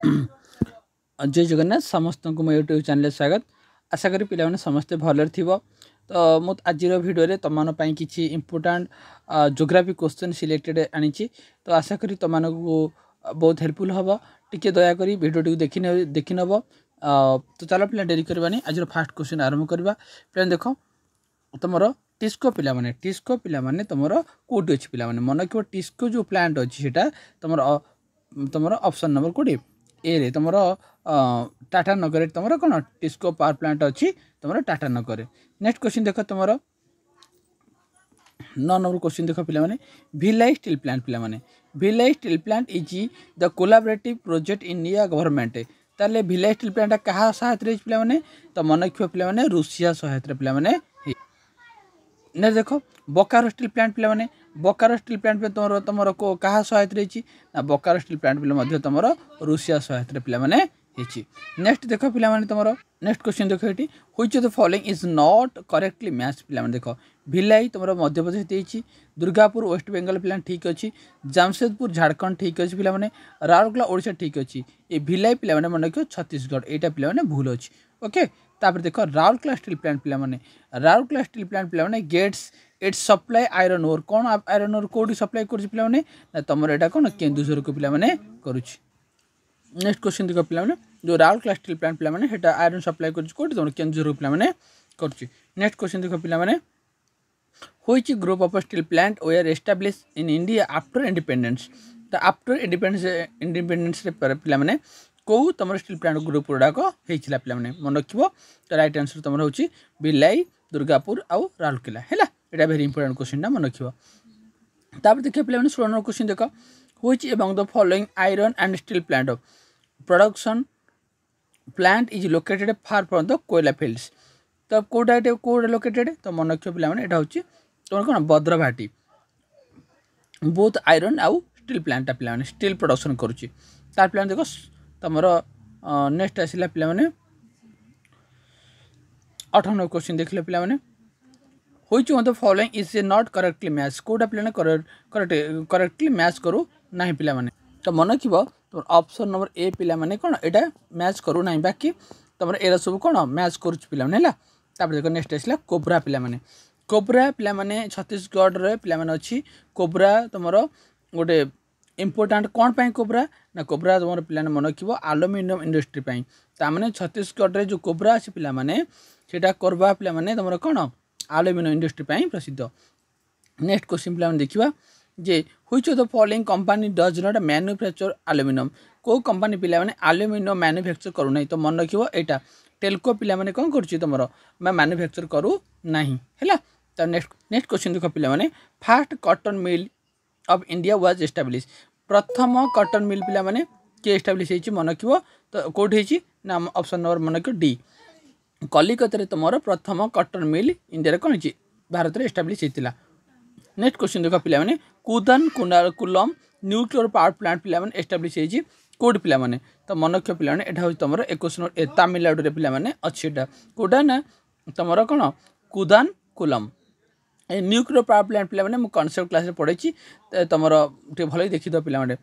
जय जगन्नाथ समस्त को मो यूट्यूब चैनल स्वागत। आशा करी पे समस्ते भलर थी। तो मु आज भिडियो तुम कि इम्पोर्टाट जोग्राफी क्वेश्चन सिलेक्टेड आनी। तो आशा करी तुम को बहुत हेल्पफुल हम टी दयाकोरी भिडियो देखी नब। तो चलो पे डेरी करवानी आज फास्ट क्वेश्चन आरंभ करवा। पे देख तुम टिस्को पिला पे तुम कौटी अच्छी पिला मन कि टिस्को जो प्लांट अच्छी तुम ऑप्शन नंबर कोटी ए रे तुम टाटा नगर तुम कौन टिस्को पावर प्लांट अच्छी तुम टाटा नगर। नेक्स्ट क्वेश्चन देख तुम 9 नंबर क्वेश्चन देख पे भिलाई स्टील प्लांट पे Bhilai steel plant is the collaborative project India government. ताले भिलाई स्टील प्लांट क्या सहायता पे तो मन रखियो पे रूसिया सहायता पे। ने देख बोकारो स्टील प्लांट पे बोकारो स्टील प्लांट पे तुम क्या सहायता रही ना बोकारो स्टील प्लांट पे तुम रूसिया सहायता पे। नेक्स्ट देख पे तुम नेक्स्ट क्वेश्चन देख ये which of the following is not correctly match पे देख भिलाई तुम मध्य प्रदेश देती दुर्गापुर वेस्ट बेंगल प्लान ठीक अच्छी जमशेदपुर झारखंड ठीक अच्छी पे राउरकेला ओडिशा ठीक अच्छी ये भिलाई पे मन रखियो छत्तीसगढ़ यहाँ पे भूल अच्छी। ओके तापर देख राउरकेला स्टील प्लांट पे राउरकेला स्टील प्लांट पे gets its supply iron ore कौन आयरन ओर कौटी सप्लाई कर तुम यहाँ कौन केन्दुझर को पे करुच्ची। नेक्स्ट क्वेश्चन देख पे जो राउरकेला स्टील प्लांट पे आयरन सप्लाई कर तुम केन्दुझर पे कर। नेक्स्ट क्वेश्चन देख पे which group of steel plant were establish in India after independence. तो आफ्टर इंडिपेंडेंस पे कौ तुम स्टील प्लांट ग्रुप गुड़ाक होता पे मन रख। तो राइट आंसर तुम हो भिलाई दुर्गापुर आउ राउरकेला है यहाँ भेरी इंपोर्टेंट क्वेश्चन मन रख। तापर देखिए पे 16 नंबर क्वेश्चन देख which among the following iron and steel plant production plant is located far from the कोयला फील्ड्स। तो कौटा लोकेटेड तो मन रख पे यहाँ हूँ तुम कौन भद्रभाटी बोथ आयरन आउ स्टील प्लांट पे स्टील प्रोडक्शन करुच्ची। तार पे देख तुम नेक्स्ट आसला पे 18 नंबर क्वेश्चन देख पे which one the following is not correctly match कौटा पे करेक्टली मैच करू ना पे। तो मन रख तुम ऑप्शन नंबर ए पे कौन यहाँ मैच करू ना बाकी तुम एरा सब कौन मैच कर पे। देख नेक्स्ट आसला कोबरा पे कोबरा पे छत्तीसगढ़ पे अच्छी कोबरा तुम गोटे इम्पोर्टाट कौन पाई कोबरा ना कोबरा तुम पे मन रख आलुमिनियम इंडस्ट्री ताने छत्तीसगढ़ जो कोबरा अच्छी पे कोरबा पे तुम कौन आलुमिनियम इंडस्ट्री प्रसिद्ध। नेक्स्ट क्वेश्चन पे देखा जे which of the following company does not manufacture aluminium कौ कंपनी पे आलुमिनियम मैन्युफैक्चर करू ना। तो मन रख यहाँ टेल्को पे कौन कर तुम मैन्युफैक्चर करू ना है। तो नेक्स्ट क्वेश्चन देख पे fast cotton mill of India was establish प्रथम कॉटन मिल पे किए एस्टाब्लिश होती मन रख। तो कौटी ना ऑप्शन नंबर मन रख डी कलिकता तुम प्रथम कॉटन मिल इंडिया कौन हो भारत में एस्टाब्लिश होता। नेक्स्ट क्वेश्चन देख पे कुदन कुलम न्यूक्लियर पावर प्लांट पे एस्टाब्लिश होती कौट पे। तो मन रख पे यहाँ हूँ तुम 21 तमिलनाडु पे अच्छी कौटा ना तुम कौन Kudankulam nuclear power plant पे कनसेप्ट क्लास पढ़ी तुम भल देखी पे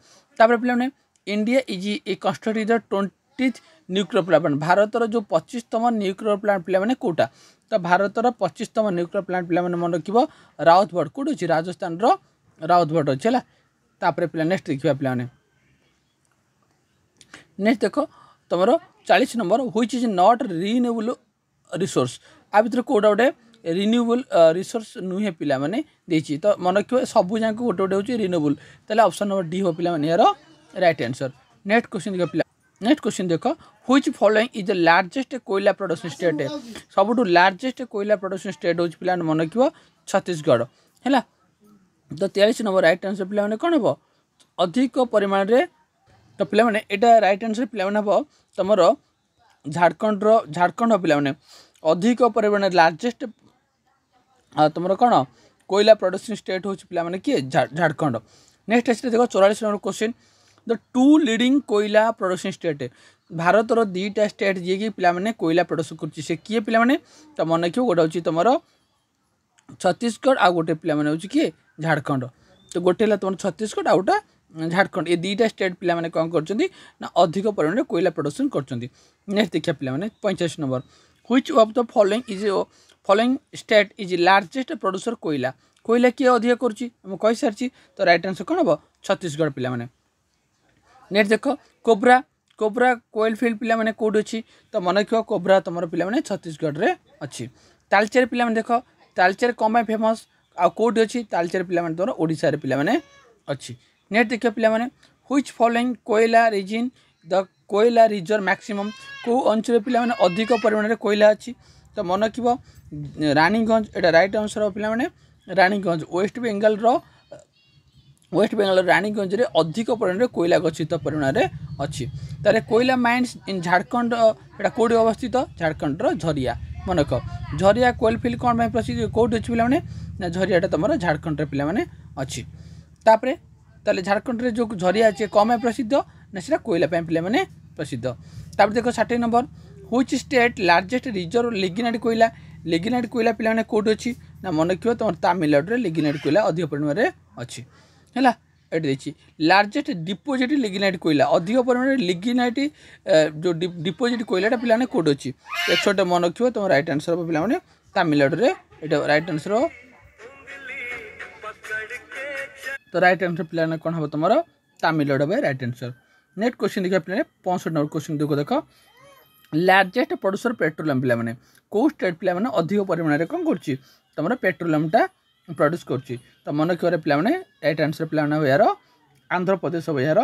India is a constructed the 20th nuclear power plant भारतर जो 25तम न्यूक्लियर प्लांट पे कौटा। तो भारतर 25तम न्यूक्लियर प्लांट पे मन रख राउतभट कौट अच्छी राजस्थान राउतभट अच्छे है। पे नेक्स्ट देखा पे नेक्स्ट देख तुम 40 number which is not renewable resource आ भर कौटा गोटे रिन्यूएबल रिसोर्स नुहे पे। तो मन रखिए सबू जाक गोटे गोटे हूँ रिन्यूएबल तो ऑप्शन नंबर डी हो पे यार राइट आंसर। नेक्स्ट क्वेश्चन देख नेक्स्ट क्वेश्चन देख which following is the largest कोयला प्रोडक्शन स्टेट सबुठ लार्जेस्ट कोयला प्रोडक्शन स्टेट हूँ पे मन रख छत्तीसगढ़ है। तो 43 नंबर राइट आंसर पे कौन हम अधिक परिमाण रे। तो पे यहाँ राइट आंसर पे हम तुम झारखंड पे अधिक परिमाण लार्जेस्ट तुम कौन कोयला प्रोडक्शन स्टेट हूँ पे किए झारखंड। नेक्स्ट आस देख 44 नंबर क्वेश्चन द 2 लीडिंग कोयला प्रोडक्शन स्टेट भारतर 2टा स्टेट जी कि पे कोयला प्रोडक्शन कर किए पे। तो मन रखिए गोटे हूँ तुम छत्तीसगढ़ आ गोटे पे हूँ किए झारखंड। तो गोटे तुम छत्तीसगढ़ आउटा झारखंड ये दुईटा स्टेट पे कौन कर अधिक परिमाण में कोयला प्रोडक्शन कर। नेक्स्ट देखिए पे 45 number which of the following state is largest producer कोयला कोयला किए अधिक करुँच सारी तो राइट आंसर कौन हम छत्तीसगढ़ पे। नेक्स्ट देख कोब्रा कोब्रा कोयल फील्ड पे कौट अच्छी तो मन रख कोब्रा तुम पे छत्तीसगढ़ में अच्छी। तालचेर पे देख तालचेर कम फेमस आ कौट अच्छी तालचेर पे तुम ओडिशा पे अच्छी। नेक्स्ट देखिए पे व्हिच फॉलोइंग कोयला रिजिन द कोयला रिजर्व मैक्सिमम को अंचल पे अधिक परिमाण में कोयला अच्छी तो मन रख रानीगंज एटा राइट आंसर पे रानीगंज वेस्ट बेंगल रानीगंज रे अधिक परिमाण में कोयला गच्छित परिमाण में अच्छी। तारे कोयला माइंस इन झारखंड एटा कौटी अवस्थित झारखंड झरिया मन रख झरिया कोयल फील्ड कौन प्रसिद्ध कौट अच्छी पे झरियाटा तुम झारखंड पे अच्छी। तापर ताले झारखंड जो झरिया अच्छे कम प्रसिद्ध ना सीटा कोयला पे प्रसिद्ध। तापर देख 60 number which state largest reserve lignite कोयला पे कौट अच्छी ना मन रखिए तुम तमिलनाडु लिग्नाइट कोयला अधिक परिमाण में अच्छी है। ये लार्जेस्ट डिपोजिट लिग्नाइट कोयला अधिक परिमाण में लिग्नाइट जो डिपोजिट कोयलाटा पे कौट अच्छी एक छोटे मन रखिए तुम राइट आंसर पे तमिलनाडु राइट आंसर तो राइट आंसर पे कौन हम तुम Tamil Nadu by right answer. Next question देखिए पे 65 नंबर क्वेश्चन देख लार्जेस्ट प्रोड्यूसर पेट्रोलियम पे कौ स्टेट पे अधिक परिमाण में कौन कर तुम पेट्रोलियमटा प्रोड्यूस कर तो मन रखिए पे राइट आंसर पे यार आंध्र प्रदेश हम यार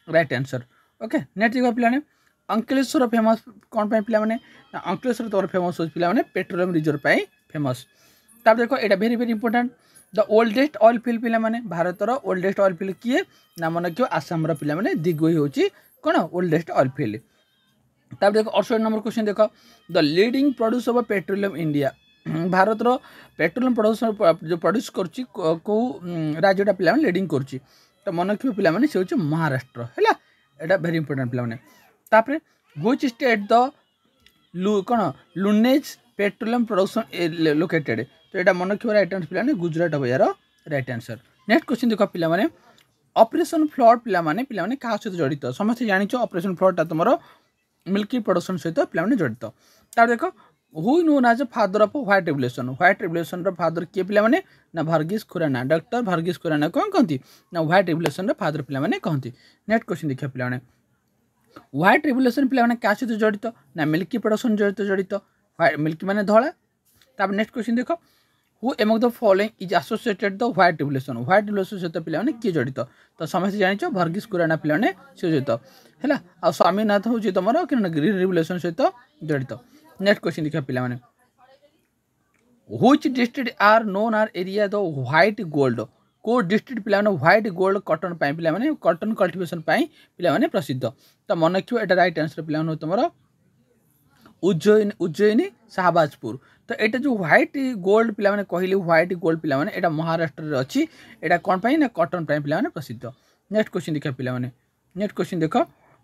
राइट आंसर। ओके नेक्स्ट देखिए पे अंकलेश्वर फेमस कौन पे अंकलेश्वर तुम फेमस हो पे पेट्रोलियम रिजर्व फेमस। तब देखो ये very very important the oldest oil field पे भारतर ओल्डेस्ट ऑयल फील्ड किए ना मन रखिए आसाम पे दिग्वई हूँ कौन ओल्डेस्ट ऑयल फील्ड। तब देखो 68 नंबर क्वेश्चन देख the leading producer of petroleum India Bharat petroleum producer जो प्रोड्यूस कर राज्यटा पे लीडिंग कर तो मन रखिए पे से हूँ महाराष्ट्र है यहाँ वेरी इंपोर्टेंट पे। व्हिच स्टेट द कौन लुनेज पेट्रोलियम प्रोडक्शन लोकेटेड तो यहाँ मन रखिए राइट आंसर पे गुजरात हम यार राइट आंसर। नेक्स्ट क्वेश्चन देख पे ऑपरेशन फ्लड पे क्या सहित जड़ित समस्त जानिच ऑपरेशन फ्लडटा तुम मिल्की प्रोडक्शन सहित पे जड़ित। तार देख who known as father of white revolution father किए पे ना वर्गीस खुराना डॉक्टर वर्गीस खुराना कौन कहती ना व्हाइट रेवोल्यूशन फादर पे कहती। नेक्स्ट क्वेश्चन देखिए पे व्हाइट रेवोल्यूशन पे क्या सहित जड़ित ना मिल्की प्रोडक्शन जड़ित मिल्की माने धला। तब नेक्स्ट क्वेश्चन देख who among the following is associated the white revolution सहित पे किए जड़ित तो समस्त जानिच वर्गीस खुराना पे से जड़ित है आ स्वामीनाथ हूँ तुम ग्रीन रेवोल्यूशन सहित जड़ित। नेक्स्ट क्वेश्चन देखिए पे which district are known are area the white gold को डिस्ट्रिक्ट पे व्हाइट गोल्ड कटन पे कटन कल्टिवेशन पे प्रसिद्ध तो मन रखिए यहाँ राइट आंसर पे तुम उज्जयिनी शाहबाजपुर तो यहाँ जो व्हाइट गोल्ड पे कहली व्हाइट गोल्ड पे यहाँ महाराष्ट्र अच्छी यहाँ कौन पाई ना कटन पे प्रसिद्ध। नेक्स्ट क्वेश्चन देखिए पे नेक्स्ट क्वेश्चन देख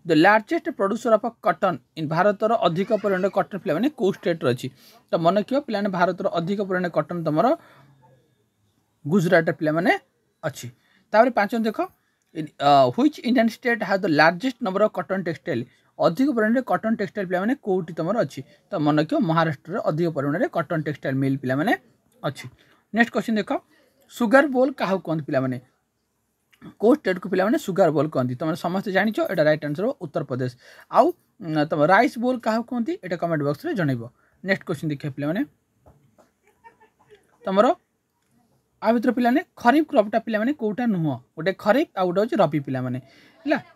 द लार्जेस्ट प्रोड्यूसर ऑफ कटन इन भारतर अधिक परिमाण कटन पे कौ स्टेट अच्छी तो मन रखिए पे भारतर अधिक परिमाण कटन तुम गुजरात पे अच्छी। तापर 5 देख which Indian state has the largest number of cotton textile अधिक परिमाण कटन टेक्सटाइल पे कौटी तुम अच्छी तो मन रखिए महाराष्ट्र अधिक परिमाण कटन टेक्सटाइल मिल पे अच्छी। नेक्स्ट क्वेश्चन देख सुगर बोल क्या कहते पे कौ स्टेट को पे सुगर बोल कहती तुम समस्त जानिच यहाँ राइट आंसर उत्तर प्रदेश आउ तुम राइस बोल क्या कहती यहाँ कमेंट बॉक्स में जनइब। नेक्स्ट क्वेश्चन देखिए पे तुम आ भर पे खरीफ क्रॉपटा पे कौटा नुह गोटे खरीफ आ गोटे रबी पे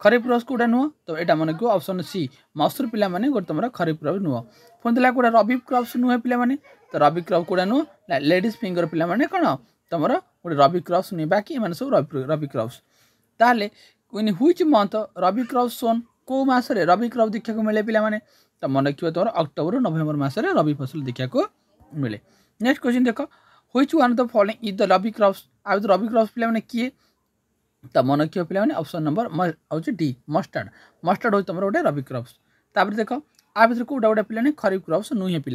खरीफ क्रॉप कौटा नुह तो यहाँ मन क्यों ऑप्शन सी मसूर पे गोटे तुम खरीफ क्रॉप नुह पुणी देला कौटा रबी क्रॉप्स नुहे पे तो रबी क्रॉप कौटा नुह लेडीज फिंगर पे कौन तुम गोटे रबी क्रॉप्स नुहे बाकी इन सब रबी क्रॉप्स ताले in which month rabi crop sown को मसरे रबी क्रॉप देखा मिले पे तो मन रखिए तुम अक्टोबर नवेम्बर मसरे रबी फसल देखा मिले। नेक्स्ट क्वेश्चन देख which one the following is the rabi crops आ रबी क्रॉप्स पे किए तो मन रखिए पे ऑप्शन नंबर हूँ डी मस्टार्ड हो तुम गोटे रबी क्रॉप्स। तापर देख आ भर कौटा गोटे पे खरीफ क्रॉप्स नुहे पे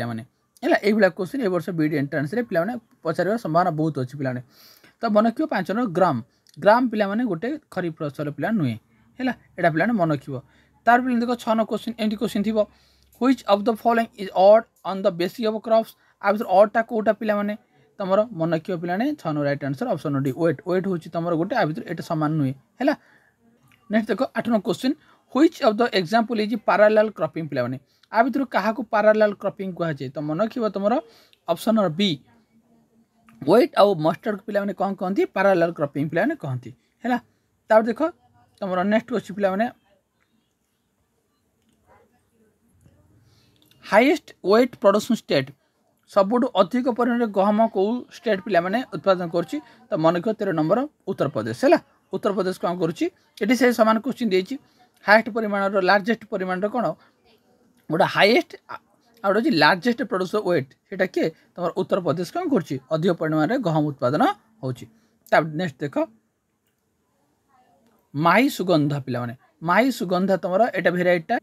है क्वेश्चन ए वर्ष बीडी एंट्रांस पे पचार संभावना बहुत अच्छी पे तो मन रखिए 5 ग्राम ग्राम पिला माने गोटे खरीफ फसल पिला नुहे है एटा पिला मन रखिबो तार पिला देख 6 नंबर क्वेश्चन एमती क्वेश्चन थिबो which of the following is odd on the basis of crops आ भीतर ऑड टा कोटा पिला माने तमरो मन रखिबो पिला ने 6 number right answer option D wheat wheat होची तमरो गोटे आ भीतर एटा समान नुहे हैला नेक्स्ट देखो 8 number question which of the example is parallel cropping पिला माने आ भीतर काहा को पैरेलल क्रॉपिंग कहा जे त मन रखिबो तमरो ऑप्शन नंबर बी व्हाइट आउ मस्टर्ड पिला माने कोन कहंती पैरेलल क्रॉपिंग पिला माने कहंती हैला तार देखो तमरो नेक्स्ट क्वेश्चन पिला माने हाईएस्ट वेट प्रोडक्शन स्टेट सबुठु अधिक परिमाण गहम को स्टेट पिला माने उत्पादन करछि त मन को 13 नंबर उत्तर प्रदेश हैला उत्तर प्रदेश कोन करछि एटी से समान क्वेश्चन देछि हाईएस्ट परिमाण रो लार्जेस्ट परिमाण रो कोन गोटा हाईएस्ट आउट अछि लार्जेस्ट प्रोड्यूसर वेट सेटा के तमर उत्तर प्रदेश कोन करछि अधिक परिमाण रे गहम उत्पादन होछि ता नेक्स्ट देखो माही सुगंधा पिला माने माही सुगंधा तमर एटा भेराइटी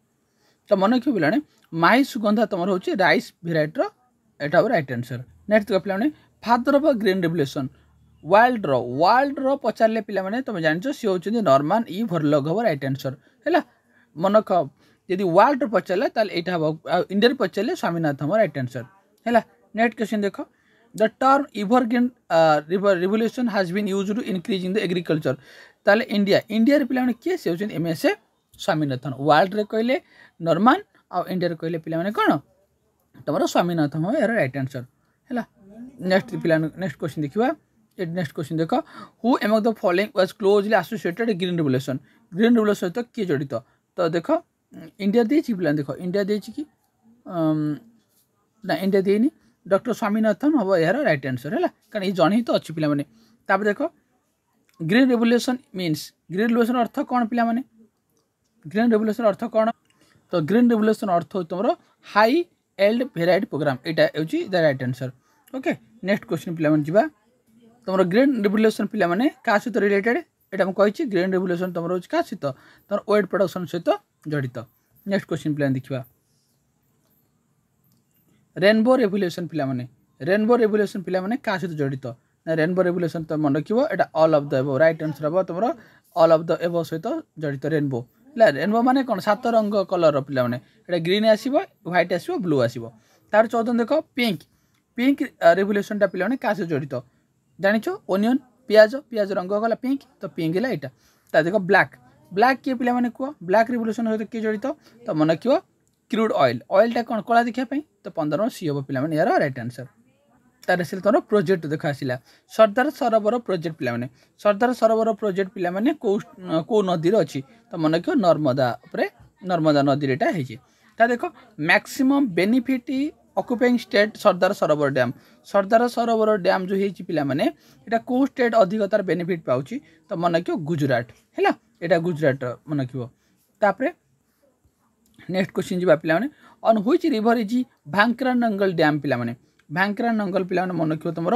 तो मन क्यों पिलाने माही सुगंधा तमर होछि राइस भेराइटी रो एटा राइट आंसर नेक्स्ट देखो पिलाने father of green revolution world रो पचारले पिला माने तुम जानछो सी होछि नॉर्मन ई भरलग हो राइट आंसर हैला मन क यदि वर्ल्ड रो पचारले ताल एटा इंडिया रो पचारले स्वामीनाथन हो राइट आंसर हैला नेक्स्ट क्वेश्चन देखो the term evergreen revolution has been used to increasing the agriculture ताले इंडिया रे पिला माने के से होछि एमएस स्वामीनाथन वर्ल्ड रे कहले नॉर्मन आ इंडिया रे कहले पिला माने कोन तमरो स्वामीनाथन हो यार राइट आंसर हैला नेक्स्ट पिला नेक्स्ट क्वेश्चन देखिबा नेक्स्ट क्वेश्चन देखो who among the following was closely associated green revolution सहित किए जड़ित तो देखो इंडिया देछि पिला देखो इंडिया देछि कि ना इंडिया देनी डॉक्टर स्वामीनाथन हम यार राइट आंसर है कारण ये जन ही तो अच्छी पिला तापर देखो green revolution means green revolution अर्थ कौन पिला ग्रीन रेवोल्यूशन अर्थ कौन तो ग्रीन रेवोल्यूशन अर्थ हो तुम हाई एल्ड भेराइटी प्रोग्राम यहाँ हूँ the right answer okay next question पिला जा तुम ग्रीन रेवोल्यूशन पिला क्या सहित रिलेटेड यहाँ मुझे कही ग्रीन रेवोल्यूशन तुम क्या सहित तुम वेट प्रोडक्शन सहित जड़ित नेक्स्ट क्वेश्चन पिला देखा रेनबो रेवोल्यूशन पिला रेनबो रेवोल्यूशन पिला क्या सहित जड़ित ना रेनबो रेवोल्यूशन तुम मन रखिबो एटा all of the above right answer हम तुम ऑल ऑफ द एबव सहित जड़ित रेनबो रेनबो माने कौन 7 रंग कलर पिला एटा ग्रीन आसीबो व्हाइट आसीबो ब्लू आसीबो तार 14 देखो पिंक रेवोल्यूशन टा पिला क्या सहित जड़ित जानिछो ओनियन पियाज रंग गला पिंक तो पिंक है यहाँ ता देखो ब्लैक किए पिला कह ब्लैक रेवोल्यूशन सहित किए जड़ित तो मन रखिबो क्रूड ऑयल टा कौन कला देखा तो 15 सी हम पिला यार राइट आंसर तार से तुम प्रोजेक्ट देख आसला सरदार सरोवर प्रोजेक्ट पिला सरदार सरोवर प्रोजेक्ट पिला कौ नदी अच्छी तो मन रख नर्मदा नदी है देख maximum benefit occupying state Sardar Sarovar dam जो है पिला यहाँ कौ स्टेट अधिक तार बेनिफिट पाऊँ तो मन रख गुजरात है यहाँ गुजरात मन रखिए नेक्स्ट क्वेश्चन जी पिला on which river is Bhakra Nangal dam पिला भांकरा नंगल पिला मन रखियो तुम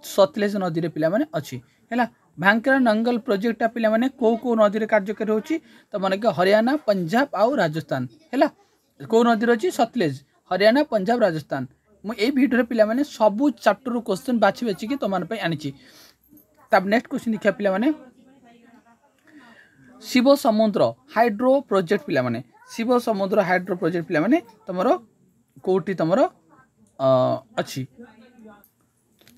सतलेज नदी रे पिला अच्छी है भांकरा नंगल प्रोजेक्ट पिला कौ नदी रे कार्यकारी होची तो मन के हरियाणा पंजाब आउ राजस्थान है कौ नदी अच्छी सतलेज हरियाणा पंजाब राजस्थान मुझे भिडियो पिला सबू चैप्टर क्वेश्चन बाछी बाछिकी तुम आनी तब नेक्स्ट क्वेश्चन देखा पिला शिव समुद्र हाइड्रो प्रोजेक्ट पिला शिव समुद्र हाइड्रो प्रोजेक्ट पिला तुम कौटी तुम अच्छी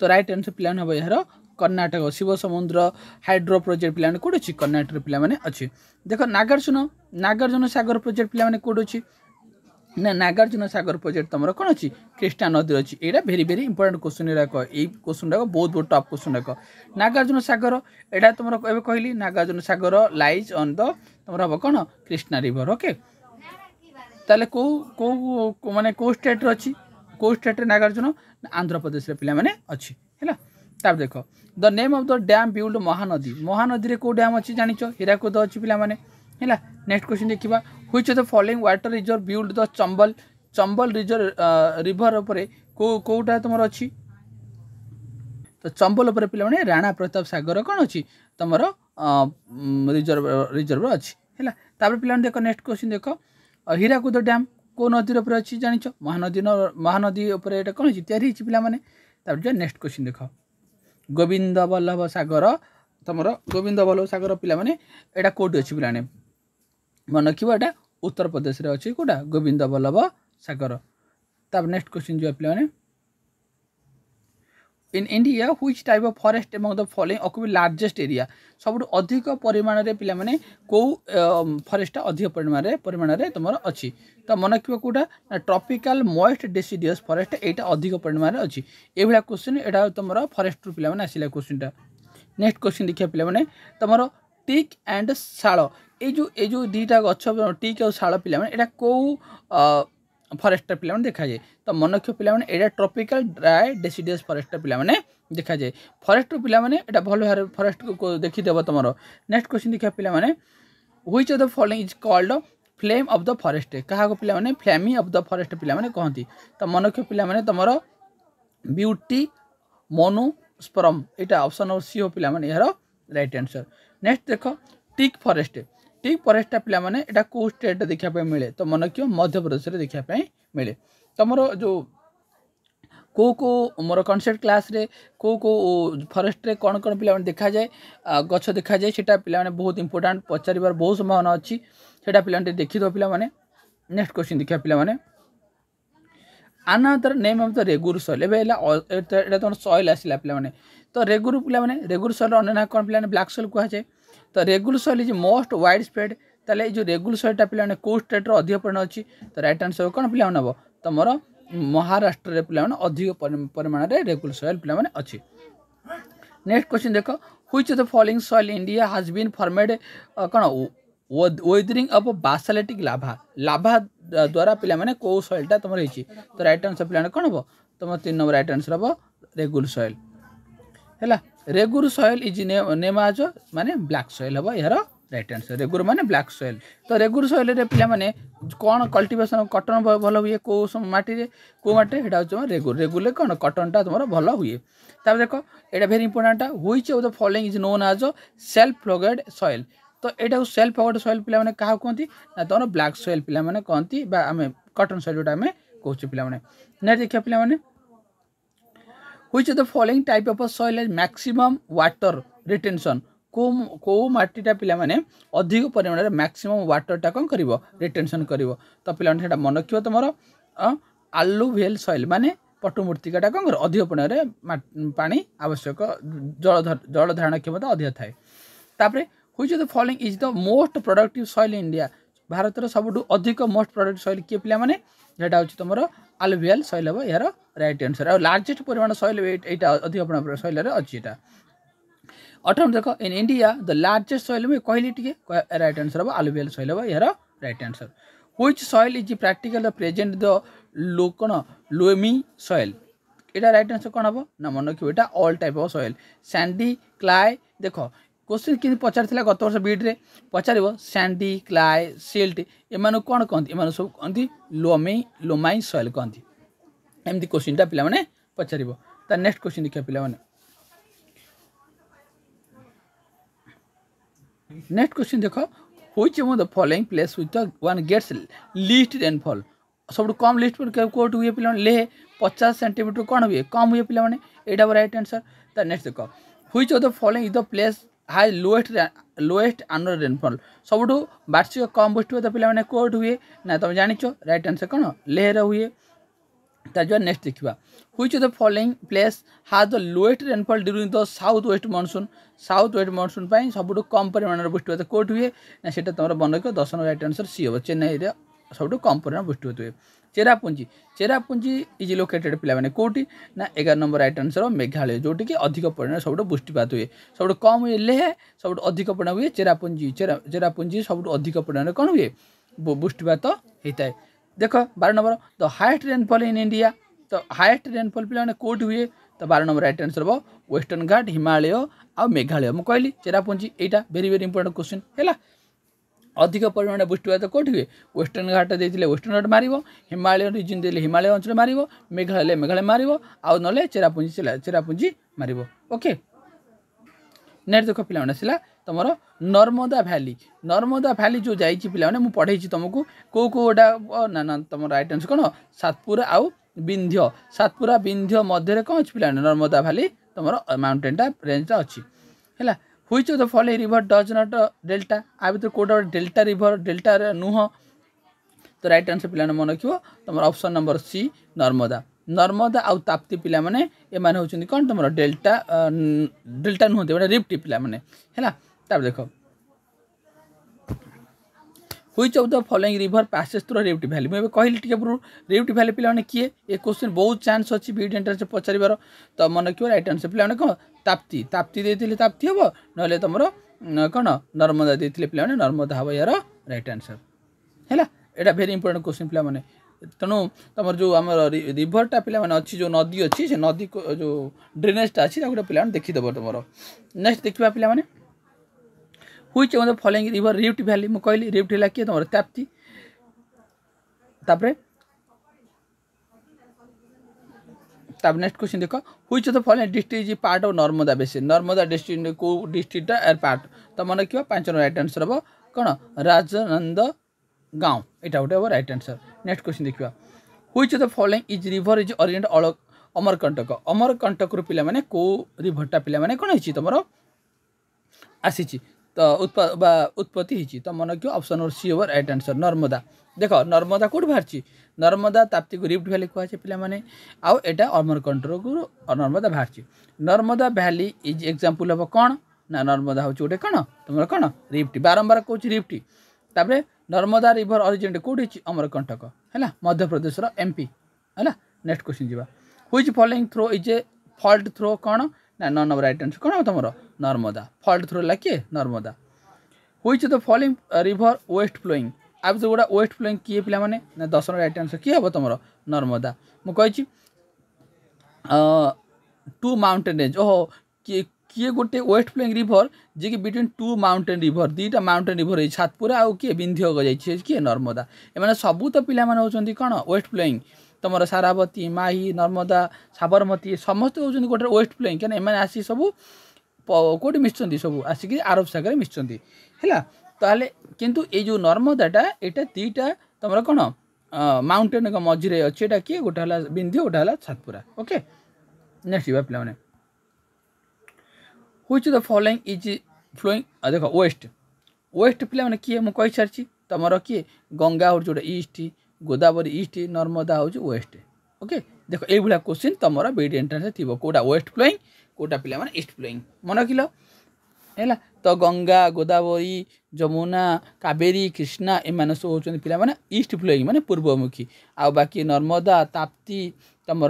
तो राइट आंसर पिला हम यार कर्णाटक शिव समुद्र हाइड्रो प्रोजेक्ट पिला कौट अच्छी कर्णाटक पिला अच्छी देख नागार्जुन सागर प्रोजेक्ट पिला कौट अच्छी ना नागार्जुन सागर प्रोजेक्ट तुम कौन अच्छी कृष्णा नदी अच्छी यहाँ भेरी भेरी इंपोर्टेंट क्वेश्चन क्वेश्चन गुड़ाक बहुत बहुत टफ क्वेश्चन गुड़ाक नागार्जुन सागर यहाँ तुम कहली Nagarjuna Sagar lies on the तुम हम कौन कृष्णा रिवर ओके ताले को माने को स्टेट अच्छी कौ स्टेट नागार्जुन आंध्र प्रदेश पिला अच्छी है तब देख the name of the dam build Mahanadi रे को डैम अच्छी जानिछ हीराकुद अच्छी पिला है नेक्स्ट क्वेश्चन देखा which of the following water reserve build the Chambal river उपर कोटा तुम अच्छी तो चंबल उपर पिला राणा प्रताप सागर कौन अच्छी तुम रिजर्व अच्छी है पिला देख नेक्स्ट क्वेश्चन देख हीराकुद डैम को नदी उपर अच्छी जानिछ महानदी उपर ये कौन अच्छी तैयारी पिला नेक्स्ट क्वेश्चन देख गोविंद बल्लभ सागर तुम गोविंद बल्लभ सागर पे यहाँ कौटी अच्छी पे मन रखिए यहाँ उत्तर प्रदेश में अच्छी कौटा गोविंद बल्लभ सागर। तब नेक्स्ट क्वेश्चन जो पे in India which type of forest among the following occupy largest area सब अधिक परिमाण में पे कौ फॉरेस्ट अधिक परिमाण में तुम अच्छी तो मन रखिए कौटा ट्रॉपिकल मॉइस्ट डेसिडियस फॉरेस्ट यहाँ अधिक परिमाण में अच्छी ये क्वेश्चन यहाँ तुम फॉरेस्ट रू पे आसिला क्वेश्चन। नेक्स्ट क्वेश्चन देखिए पे तुम टिक एंड शाल ये दीटा गछ टिक और शाल पे यहाँ कौ फॉरेस्ट पे देखा जाए तो मन रखिए पे यहाँ ट्रॉपिकल ड्राई डेसिडियस फॉरेस्ट पे देखा जाए फॉरेस्ट पे यहाँ भल भाव फॉरेस्ट को देखीदेव तुम। नेक्स्ट क्वेश्चन देखिए पे which of the following is called flame of the forest क्या पे फ्लेमी ऑफ द फॉरेस्ट पे कहती तो मन रखिए पे तुम ब्यूटी मोनोस्पर्म यहाँ ऑप्शन नंबर सी हो पे यार राइट आंसर। नेक्स्ट देख टिक फॉरेस्ट पे यहाँ कौ स्टेट देखापी मिले तो मन रखिए मध्य प्रदेश में देखापी मिले तुम जो कौ मोर कनसेप्ट क्लास रे कौ फॉरेस्ट रे कौन कौन पे देखा जाए गछ देखा जाए सीटा पे बहुत इंपोर्टाट पचार बहुत संभावना अच्छी से पे देखीद पे। नेक्स्ट क्वेश्चन देखा पे another name of the regur soil एटा तुम सॉइल आसला पे तो रेगुर पे रेगुर सॉइल अन्य ना कौन पे ब्लैक सॉइल कहुए तो regular soil is most wide spread ताले जो रेगुलर सॉइलटा पे कौ स्टेट अधिक परिमाण अच्छी तो राइट आंसर कौन पे नब तुम महाराष्ट्र पे अधिक परिमाण में रेगुलर सॉइल पे अच्छी। नेक्स्ट क्वेश्चन देख which of the following soil India has been formed कौन वेदरिंग ऑफ बासाल्टिक लाभा द्वारा पे कौ सॉइलटा तुम रही तो राइट आंसर पे कौन हम तुम 3 नंबर राइट आंसर हम रेगुलर सॉइल है। रेगुर सॉइल इज नेम आज माने ब्लैक सॉइल हम यार राइट आंसर रेगुर माने ब्लैक सॉइल तो रेगुर सॉइल रे पे कौन कल्टिवेशन कटन भल हुए कौ माटी कौ माटी यहाँ रेगुर रेगुर कौन कटनटा तुम भल हुए। तब देख यहाँ very important which of the following is known as self ploughed soil तो यहाँ सेल्फ फ्लोगेड सॉइल पे क्या कहती ना तुम ब्लैक सॉइल पे कहती आम कटन सॉइल जोटा आम कहे पे। नेक्स्ट देखिए पे which of the following type of soil is maximum water retention कौ माटीटा पे अधिक परिमाण में मैक्सिमम वाटरटा कौन कर रिटेंशन कर तो पे मन रखिए तुम आलुवियल सॉइल माने पटुमूर्तिकाटा कौन कर अधिक परिमाण में पानी आवश्यक जल धारण क्षमता अधिक थाए। तापर which of the following is the most productive soil in India भारत सबुठ अधिक मोस्ट प्रोडक्टिव सॉइल किए पे यहाँ हूँ तुम आलुवियल सॉइल हम यार राइट आंसर और लार्जेस्ट परिमाण सॉइल यहाँ अधिक परिमाण सॉइल अच्छी यहाँ 18 देख in India the largest soil में कहली टी राइट आंसर हम आलुवियल सॉइल हम यार right answer. Which soil is practical the present द कौन लोमी सॉइल यहाँ राइट आंसर कौन हम ना मन रखिए यहाँ all type of soil sandy clay देख क्वेश्चन कि पचार गत वर्ष बीड्रे पचार सैंडी क्लाय सिल्ट एम कौन कहती एम सब कहती लोमाई सॉइल कहती एमती क्वेश्चनटा पे पचार। तो नेक्स्ट क्वेश्चन देखिए पे नेक्स्ट क्वेश्चन देख which among the following place with one gets least rainfall सब कम लिस्ट पर कोट हुए पे लेह 50 सेंटीमीटर कौन हुए कम हुए पे यहाँ राइट आंसर। तो नेक्स्ट देख which of the following is the place high lowest annual rainfall सब वार्षिक कम बृष्टि हुए तो पे कोट हुए ना तुम जानिच राइट आंसर कौन लेहर हुए। तार नेक्स्ट देखा which of the following place हाज the lowest rainfall during the south west monsoon सब कम परिमाण बृष्टि हुए कोट हुए ना सीटा तुम मन रख 10 राइट आंसर सी हम चेन्नई सब कम परिमाण बृष्टि हुए। चेरापुंजी इज लोकेटेड पे कौटी ना 11 नंबर राइट आंसर मेघालय जोटी कि अधिक परिमाण सब बृष्टिपात हुए सब कम हुए लेह सब अधिक परिमाण हुए चेरापुंजी सब अधिक परिमाण कौन हुए बृष्टिपात होता है। देख 12 number the highest rainfall in India तो हाईएस्ट रेनफॉल पे कौट हुए तो 12 नंबर राइट आंसर हम वेस्टर्न घाट हिमालय आ मेघालय मुझे कहली चेरापुंजी यहाँ वेरी वेरी इंपोर्टेंट क्वेश्चन है। अधिक परिमाण बृष्टिपात कौट हुए वेस्टर्न घाट देते वेस्टर्न घाट मार हिमालय रिजन दे हिमालय अंचल मार मेघालय मार आउ ना चेरापुंजी मार ओके। नेक्स्ट देख पे आसला तुम नर्मदा भैली जो जाइए पे मुझे पढ़े तुमको कौ कौटा ना तुम राइट आंसर कौन सातपुरा आउ विंध्य मध्य कौन अच्छी पे नर्मदा भैली तुम माउंटेनटा रेंजटा अच्छी है। Which of the following river does not delta आ भर कोटा डेल्टा रिवर डेल्टा नुह तो राइट आंसर पिला मन रखियो तुम option number C Narmada Narmada आउ ताप्ती पिला माने ए माने होचंदी कोन तुम डेल्टा डेल्टा नुहते बडा रिफ्ट पिला माने हैला ताप देखो which of the following river passes through rift valley मैं कहली टिके रिफ्ट वैली पिला माने किए ए क्वेश्चन बहुत चांस अछि वीडियो एंट्रेंस पचारिबार तो मन रखियो राइट आंसर पिला माने कोन ताप्ती ताप्ती देथिले ताप्ती हबो नले तुमरो कोन नर्मदा देथिले पिला माने नर्मदा हबो यार राइट आंसर हैला एटा वेरी इंपोर्टेंट क्वेश्चन पिला माने तेणु तुम जो आम रिभरटा पिला माने अच्छी जो नदी अच्छी से नदी को जो ड्रेनेजटा अच्छी गोटे पिला देखीदेव तुम नेक्स्ट देखा पिला माने which of the following river rift valley मु कहली रिफ्ट है किए तुम ताप्ती तापरे नेक्स्ट क्वेश्चन देख which of the following district is part of Narmada basin Narmada district को डिस्ट्रिक्ट एर पार्ट तो मन क्यों 5 राइट आंसर हम कौन राजनंद गाँव यहाँ गोटे हम राइट आंसर नेक्स्ट क्वेश्चन देखा which of the following is river is originate Amarkantak रू पिला माने को रिभरटा पिला माने कौन है तुम आसी तो उत्पत्ति होती तो मन क्यों option number C over right answer Narmada देख नर्मदा कौट बाहर नर्मदा ताप्ती को रिफ्ट वैली कहुए पिला माने आउ एटा अमरकंटक नर्मदा बाहर Narmada valley is example of कौन ना नर्मदा हूँ गोटे कौन तुम कौन रिफ्ट बारंबार कौच रिफ्ट तापर नर्मदा रिवर ओरिजिनेट कौटी अमरकंटक है मध्य प्रदेश एमपी है नेक्स्ट क्वेश्चन जी which following throw is a fault throw कौन ना नन ऑफ राइट आंसर कौन तुम नर्मदा फॉल्ट थ्रो ला किए Narmada which the following river west flowing आप जो गोटा वेस्ट फ्लोइंग किए पिला माने ना 10 राइट आंसर किए हम तुम नर्मदा मु कहि टू माउंटेन रेंज ओहो किए गोटे वेस्ट फ्लोइंग रिवर जे कि बिटवीन टू माउंटेन रिवर दुईटा माउंटेन रिवर है छातपुरा आउ किए विंध्य गई किए नर्मदा एमाने सबू तो पिला माने होचंदी कौन वेस्ट फ्लोइंग तुम सारावती माही नर्मदा साबरमती समस्त होचंदी गोटे वेस्ट फ्लोइंग क्या एमाने आसी सबू कौटी मिशुंदी सब आसिक आरब सागर मिशुंदी है ताले किंतु ये जो नर्मदाटा यहाँ दुईटा तुम कौन माउंटेन मझे अच्छे एटा किए गोटे है विंध्य गोटे है छातपुरा ओके नेक्स्ट जी पे which the following is flowing देख वेस्ट पे मैंने किए मुझे कही सारी तुम किए गंगा हूँ जो ईस्ट गोदावरी ईस्ट नर्मदा हूँ वेस्ट ओके देख ये क्वेश्चन तुम वीडियो एंट्रेंस थी कौटा वेस्ट फ्लोइंग कौटा पे ईस्ट फ्लोइंग मन रखिल है तो गंगा गोदावरी जमुना कावेरी कृष्णा एम सब होती पे ईस्ट फ्लोइंग माने पूर्वमुखी आ बाकी नर्मदा ताप्ती तुम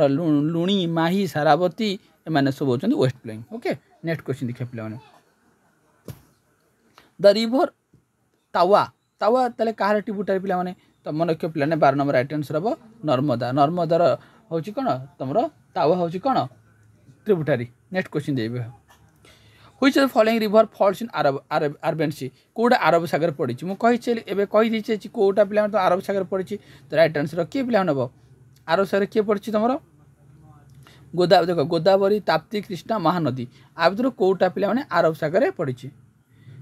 लुणी माही सारावती एम सब होती west flowing okay next question देखिए पे द रिवर तावा तावा ताले कहार ट्रिब्यूटरी पे तो मन रख पे 12 नंबर राइट आंसर हम नर्मदा नर्मदार हूँ कौन तुम तावा हूँ कौन ट्रिब्यूटरी नेक्स्ट क्वेश्चन देवे which of the following river falls in Arabian sea कौटा अरब सागर पड़ी मुझे कहीदे कौटा पे तो अरब सागर पड़ी तो राइट आंसर किए पे नब अरब सागर किए पड़ी तुम देख गोदावरी ताप्ती कृष्णा महानदी आ भर कौटा पे अरब सागर पड़ी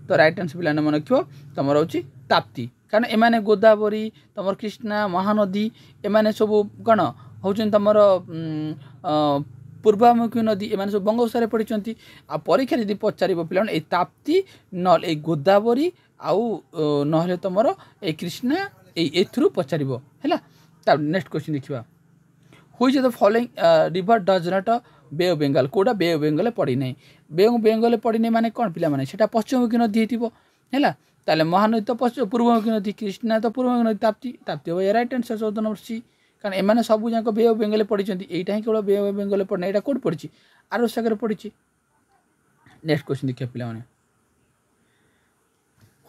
तो राइट आंसर पे मन रख तुम हूँ ताप्ती कारण एमाने गोदावरी तुम कृष्णा महानदी एमाने सब कौन हूँ तुम पूर्वामुखी नदी एम सब बंगोपसागर पढ़ी आ परीक्षा जब पचार पे ताप्ती न गोदावरी आउ ना तुम ए कृष्णा एथरू पचार है नेक्स्ट क्वेश्चन देखा which the following river does not bay of Bengal कौटा बे ऑफ बेंगल पड़ी ना बे ऑफ बेंगल पड़ी ना माने कौन पे से पश्चिममुखी नदी है ताले महानदी तो पूर्वमुखी नदी कृष्णा तो पूर्वमुखी नदी ताप्ती ताप्ती हो राइट आंसर 14 नंबर सी कारण एमाने सब जाक बे ऑफ बेंगल पढ़ी यहीटा ही केवल बे ऑफ बेंगल पढ़ना यहाँ कौट पड़ी अरब सागर पड़ी नेक्स्ट क्वेश्चन देखिए पे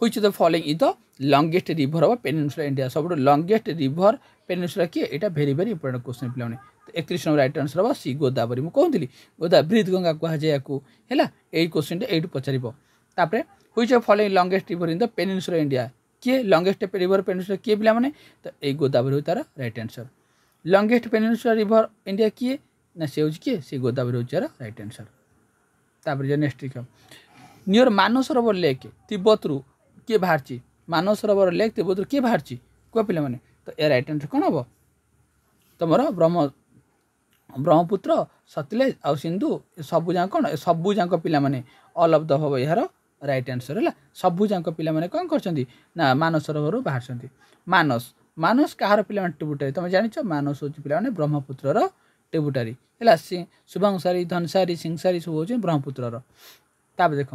which the following is the longest river of peninsula India सब लॉन्गेस्ट रिवर पेनिनसुला किए यहाँ वेरी वेरी इंपोर्टेंट क्वेश्चन पे 31 नंबर राइट आंसर हम सी गोदावरी मुझे कहती गोदावरी गंगा कहुए है यही क्वेश्चन ये पचार which of following longest river in the peninsula India किए लॉन्गेस्ट रिवर पेनिनसुला किए पे तो ये गोदावरी तार right answer longest peninsula river India किए ना से हूँ किए से गोदावरी हूँ यार राइट आंसर तापर जो नेक्स्ट देखा नियर मानसरोवर लेक तिब्बत रु किए बाहर मानसरोवर लेक तिब्बत रु किए बाहर कह पे तो ये राइट आंसर कौन हम तुम ब्रह्मपुत्र सतलेज आ सिंधु सबू जाक कौन सबू जाक पे ऑल ऑफ द हम यार राइट आंसर है सबू जाक पे कौन कर मानस सरोवर बाहर मानस मानस कहार पे ट्रिब्यूटारी तुम जान मानस हूँ पे ब्रह्मपुत्र ट्रिब्यूटारी है शुभंसारी धनसारी सिंहसारी सब हूँ ब्रह्मपुत्र ताप देख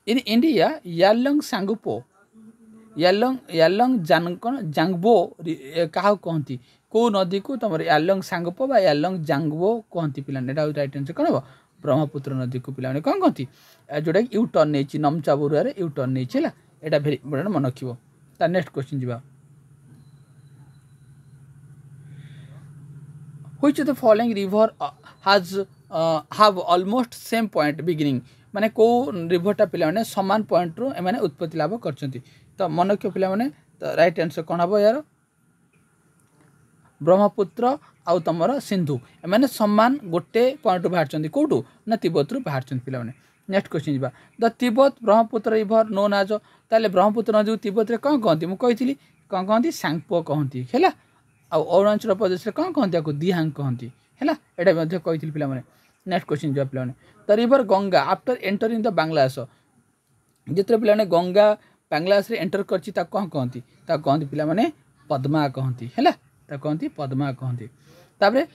इन इंडिया यालंग सांगुपो यालंग जांगबो क्या कहती कौ नदी को तुम यालंग सांगपो बा यालंग जांगबो कहती पे राइट आंसर कौन हम ब्रह्मपुत्र नदी को पे कौन कहती जोटा यू टर्न नहीं नमचा बरुआ यू टर्न नहीं है यहाँ भेरी इंपोर्टेंट मन रखियो नेक्स्ट क्वेश्चन जी which of the following river has have almost same point beginning माने को रिवरटा पे सामान पॉइंट रू एम उत्पत्ति लाभ कर तो मन रखियो पे तो राइट आंसर कौन हम यार ब्रह्मपुत्र आउ तुम सिंधु एम सामान गोटे पॉइंट बाहर कौटू ना तिब्बत बाहर पे नेक्स्ट क्वेश्चन जी the Tibet Brahmaputra river known आज ताले ब्रह्मपुत्र नदी तिब्बत कौन कहती मुझे कौन कहती सांगपो कहती है अरुणाचल प्रदेश में कौन कहती आपको दिहांग कहती है यहाँ कही पे नेक्स्ट क्वेश्चन जो पे the river Ganga after entering the Bangladesh जिते पे गंगा बांग्लादेश एंटर करती कौन कहती कहती पे पद्मा कहती है कहती पद्मा कहती तापर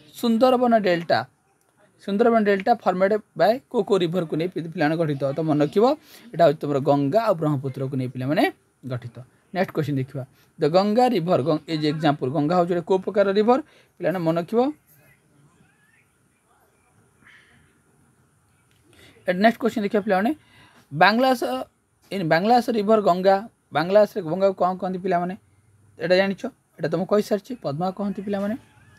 सुंदरबन डेल्टा फॉर्मेड बाय को रिवर को नहीं पे गठित तो मन रख यहाँ तुम गंगा और ब्रह्मपुत्र को नहीं पे गठित नेक्स्ट क्वेश्चन देखा the Ganga river as example Ganga हूँ को प्रकार रिवर पे मन रख नेक्स्ट क्वेश्चन देखिए पे बांग्लादेश इन बांग्लादेश रिवर गंगा बांग्लादेश गंगा कौन कहती पे यहाँ जान यहाँ तुम कही सारी पद्मा कहती पे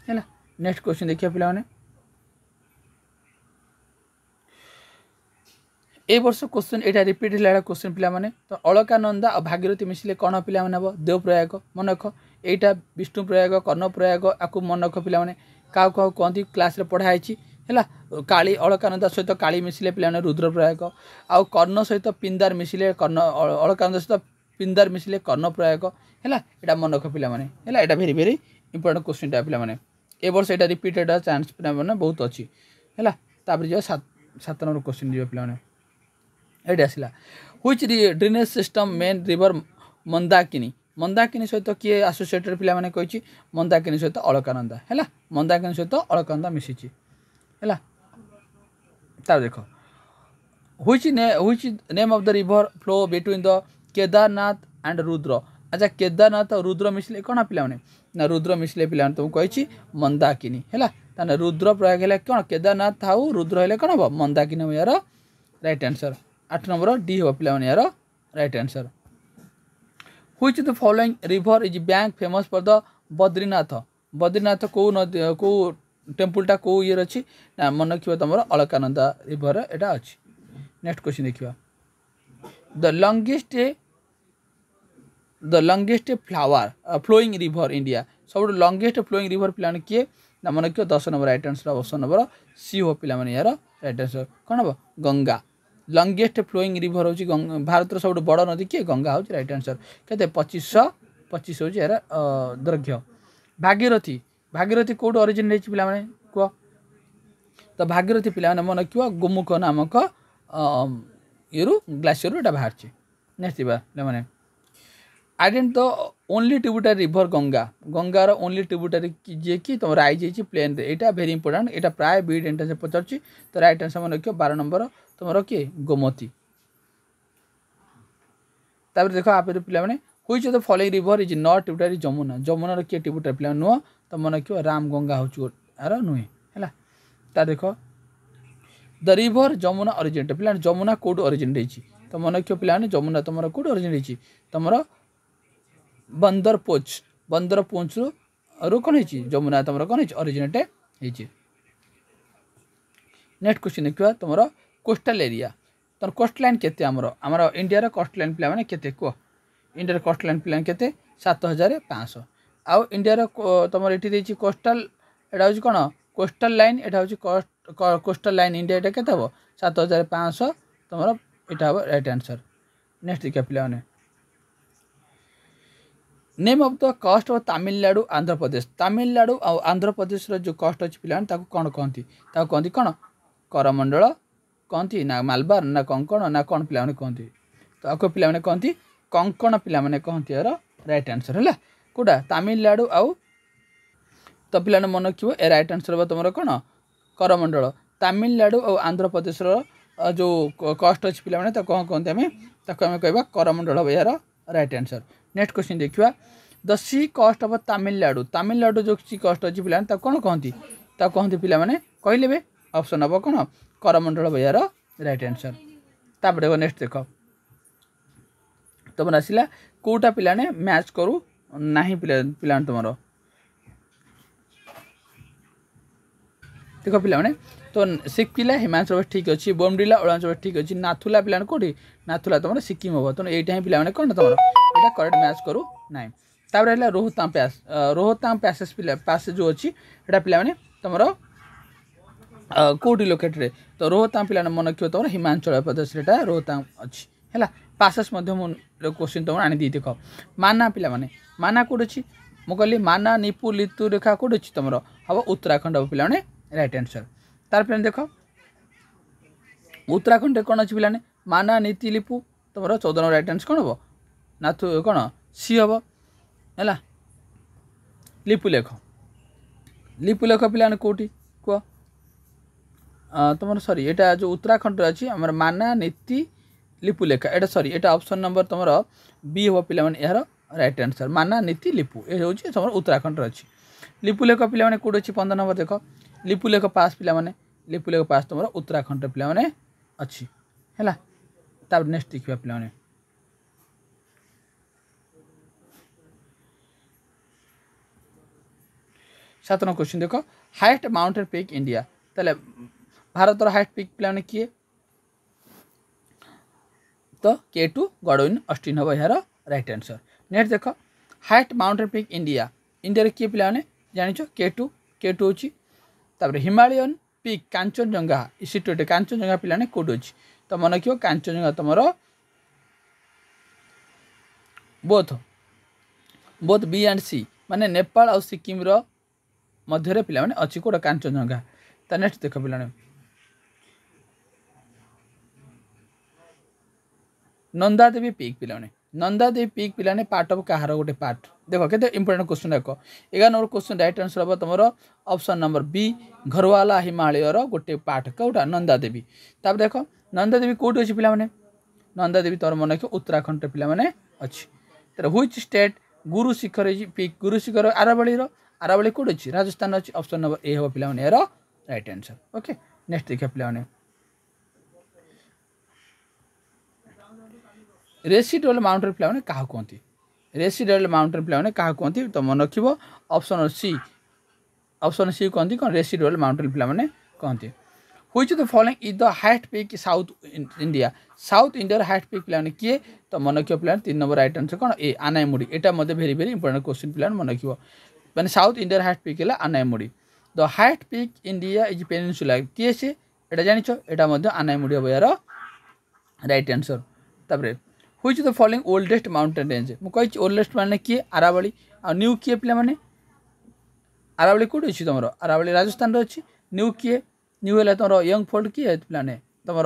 है नेक्स्ट क्वेश्चन देखिए पे ए वर्ष क्वेश्चन यहाँ रिपीट है क्वेश्चन पे तो अलकानंदा और भागीरथी मिसिले कौन पे हम देव प्रयाग मन रख यहाँ विष्णु प्रयाग कर्ण प्रयाग आपको मन रख पे क्या कहती क्लास पढ़ाई है काली अलकानंदा सहित काली मिसिले पे रुद्र प्रयाग आउ कर्ण सहित पिंदार मिसिले कर्ण अलकानंदा सहित पिंदार मिसिले कर्ण प्रयाग है यहाँ मन रख पे है यहाँ भेरी भेरी इंपोर्टेंट क्वेश्चन पे ए वर्ष यहाँ रिपीटेड चांस पे बहुत अच्छी है जो 7 नंबर क्वेश्चन जी पे ये आसला which drainage system main river Mandakini Mandakini सहित किए आसोसिएटेड पे कही मंदाकिनी सहित अलकानंदा है मंदाकिनी सहित अलकानंदा मिसी है तार देख which name of the river flow between the Kedarnath and Rudra अच्छा केदारनाथ और रुद्र मिसले कौन पे ना रुद्र मिसले पे तुमको कही मंदाकिनी है रुद्र प्रयाग है कौन केदारनाथ था रुद्र है कौन हम मंदाकिनी यार राइट आंसर 8 नंबर डी हम पे यार right answer which the following river is bank famous for the Badrinath को नदी को टेम्पलटा कौ ये अच्छी ना मन रखिए तुम अलकानंदा रिवर यहाँ अच्छी नेक्स्ट क्वेश्चन देखिए the longest flowing river India सब लंगेस्ट फ्लोइंग रिवर पे किए ना मन रखिए 10 नंबर right answer option number C हो पे यार राइट आंसर कौन हम गंगा लंगेस्ट फ्लोइंग रिवर हूँ भारत सब बड़ नदी किए गंगा हूँ राइट आंसर के 2525 हूँ यार दैर्घ्य भागीरथी कौट अरिजिन रही पे कह तो भागीरथी पे मन रखिए गोमुख नामक ये ग्लासीयर यहाँ बाहर नेक्स्ट पे आइडेंट द ओनली ट्रिब्यूटरी रिवर गंगार ओनली ट्रिब्यूटरी जी कि तुम आई जाइए प्लेन यहाँ भेरी इंपोर्टेंट यहाँ प्राय बीड एंट्रेंस पचार तो राइट आंसर मन रखिए 12 नंबर तुम किए गोमती तापर देख आप पे which of the following river is not tributary Jamuna किए ट्रिब्यूटरी पे नुह तो मन रखिए राम गंगा हूँ यार नुहे है तार देख द रिवर जमुना अरिजिनेट पे जमुना कौट अरिजिनेट रही तो मन रखिए पे जमुना तुम कौट अरिजिनेट रही तुम बंदर पोच रु कौन है जमुना तुम कौन है अरिजिनेट है नेक्स्ट क्वेश्चन देखा तुम कोस्टल एरिया तुम कोस्ट लाइन केते आमर इंडिया कोस्ट लाइन पे केते कह इंडिया कोस्ट लाइन पे केते 7500 आउ इंडिया तुम ये कोस्टल यहाँ हूँ कौन कोस्टल लाइन यहाँ हूँ कोस्टल लाइन इंडिया यहाँ केते हम 7500 तुम यहाँ हम राइट आंसर नेक्स्ट देखिए पे नेम ऑफ द कस्ट ऑफ तमिलनाडु तमिलनाडु और आंध्र प्रदेश जो कस्ट अच्छी पे कौन कहती कहती कौन करमंडल कहती ना मालबार ना कंकण ना कौन पे कहती तो आपको पे कहती कंकण पे कहती यार रईट आंसर है कौटा तमिलनाडु आउ तो पे मन रखिए ए रईट आंसर हम तुम कौन करमंडल तमिलनाडु और आंध्र प्रदेश जो कस्ट अच्छी पे कौन कहते आम कह करमंडल हम यार रईट आंसर। नेक्स्ट क्वेश्चन देखा द सी कस्ट ऑफ तमिलनाडु तमिलनाडु जो सी कस्ट अच्छी पे कौन कहती कहती पे कहले ऑप्शन हम कौन करमंडल हम यार रईट आंसर। तापर देखो नेक्स्ट देख तुम आसला कौटा पे मैच करू ना पे तुम देख पे तो सिक्किला हिमाचल प्रदेश ठीक अच्छी बोमडिला अरुणाचल प्रदेश ठीक अच्छी नाथुला पे कौटी नाथुला तुम सिक्किम हम तो यहाँ पे कौन तुम यहाँ करेक्ट मैच करू ना। तापर है रोहतांग पैस रोहतांग पैसेज पैसेज जो अच्छी यहाँ पे तुम कौटी लोकेटेड तो रोहतांग पे मन रखिए तुम हिमाचल प्रदेश रोहतांग अच्छी है पासेस क्वेश्चन तुम आनी दी देख माना पे माना कौट अच्छी मुझे कहली माना निपु लितु रेखा कौट अच्छी तुम हम उत्तराखंड हम पे रईट आंसर। तार पे देख उत्तराखंड कौन अच्छी पे माना नीति लिपु तुम 14 रईट आंसर कौन हम नाथु कौन सी हम है लिपुलेख पे कौटी कह तुम सॉरी यहाँ जो उत्तराखंड अच्छी आम माना नीति लिपुलेख एटा सॉरी एटा ऑप्शन नंबर तुम बी हम पे यार रईट आंसर माना नीति लिपु ये हूँ तुम उत्तराखंड अच्छी लिपुलेख पे कौट अच्छी 15 नंबर देख लिपुलेख पास पे लिपुलेख पास तुम उत्तराखंड पे अच्छी है। तापर नेक्स्ट देखिए पे 7 नंबर क्वेश्चन देख हाइस्ट माउंटेन पीक इंडिया ताले भारत हाइस्ट पीक पे किए तो K2 गडविन अस्टिन हम यार रईट आंसर। नेक्स्ट देख highest mountain peak India India किए पे जानिछ K2 अच्छी तापर हिमालयन पीक कांचनजंगा सिटुएट कांचनजंगा पे कौट अच्छी तो मन रखिए कांचनजंगा तुम बोथ बी एंड सी माने नेपाल और सिक्किम मध्य पे अच्छी कौटा कांचनजंगा। तो नेक्स्ट देख पे नंदा देवी पीक पे नंदा देवी पीक पे पार्ट ऑफ कहार गोटे पार्ट देख के इंपोर्टेंट क्वेश्चन देख 11 नंबर क्वेश्चन राइट आंसर हम तुम ऑप्शन नंबर बी घरवाला हिमालय गोटे पार्ट कौटा नंदा देवी। तापर देख नंदा देवी कौट अच्छी पे नंदा देवी तुम मन रखिए उत्तराखंड पे अच्छी तो which state Guru Shikhar peak Guru Shikhar Aravalli Kaut अच्छी राजस्थान अच्छी ऑप्शन नंबर ए हम पे यार रईट आंसर। ओके नेक्स्ट देखिए पे रेसिडुअल माउंटेन पे क्या कहती रेसिडुअल माउंटेन पे क्या कहती तो मन रखिए ऑप्शन सी कहती कौन रेसिडुअल माउंटेन पे कहती which the following is the highest peak south India south India highest peak पे किए तो मन रखिए पे 3 नंबर राइट आंसर कौन ए आनाईमुड़ी एटा मत भेरी भेरी इंपोर्टेंट क्वेश्चन पे मन रखिए मैंने साउथ इंडिया हाइस्ट पीक है Anamudi the highest peak India is peninsula किए से एटा जानिछ एटा मध्य आनाईमुड़ी हम यार राइट आंसर। तापर which the following oldest mountain range मुझे ओल्डेस्ट माने किए आरावली आ न्यू किए पे आरावली कौट अच्छी तुम आरावली राजस्थान अच्छी न्यू किए न्यू है तुम यंग फोल्ड किए पे तुम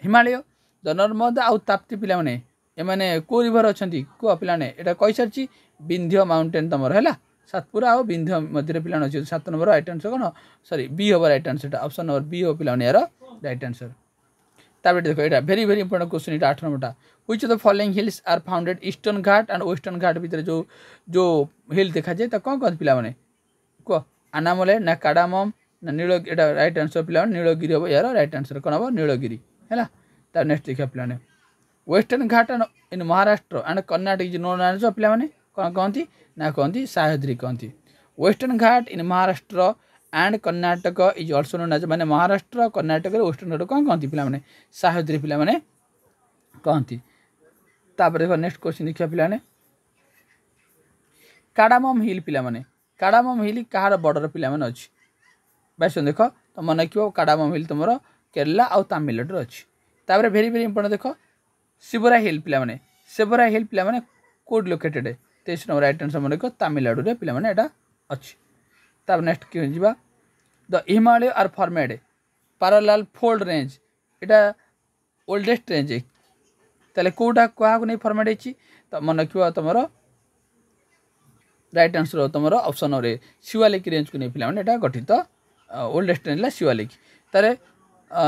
हिमालय द नर्मदा आउ ताप्ती पे एमाने को रिवर अच्छा कह पे यहाँ कही सारी विंध्य माउंटेन तुम है सातपुरा और विंध्य मध्य पे अच्छे 7 नंबर राइट आंसर कौन सॉरी बी हम right answer option number B हम पे यार राइट आंसर। तापर देखो यहाँ भेरी भेरी इंपोर्टेंट क्वेश्चन ये 8 number which of the following hills are founded Eastern Ghat and Western Ghat भितर जो हिल देखा जाए तो कौन कहते पे कह आनामले ना काडामम ना नीलगिरी एटा राइट आंसर पे नीलगिरी हम यार राइट आंसर कौन हम नीलगिरी है। तार नेक्स्ट देखिए पे western Ghat in Maharashtra and Karnataka जो नोन आंसर पे कौन कहती ना कहती सह्याद्री कहती western Ghat in Maharashtra and Karnataka is also known as माने महाराष्ट्र कर्नाटक वेस्टर्न घाट कौन कहती पे सह्याद्री पे कहती। तापर देखो नेक्स्ट क्वेश्चन देखिए पे काडामम हिल पे काडामम हिल कहार बॉर्डर पे अच्छी बैस देख तो मन रखिए काडामम हिल तुम केरला आउ तमिलनाडु अच्छी। तापर भेरी भेरी इंपोर्टेंट देख शिवरा हिल पे शिवरा हिल पे कौट लोकेटेड 23 नंबर राइट आंसर मन रखिए तमिलनाडु पे यहाँ अच्छी। तापर नेक्स्ट कि the Himalaya are formed parallel fold range एटा ओल्डेस्ट रेंज ताले कोटा क्या नहीं फॉर्मेट होती तो मन रखियो तुम राइट आंसर तुम ऑप्शन रे शिवालिक रेंज को नहीं पिला माने एटा गठित ओल्डेस्ट रेंज ला शिवालिक तारे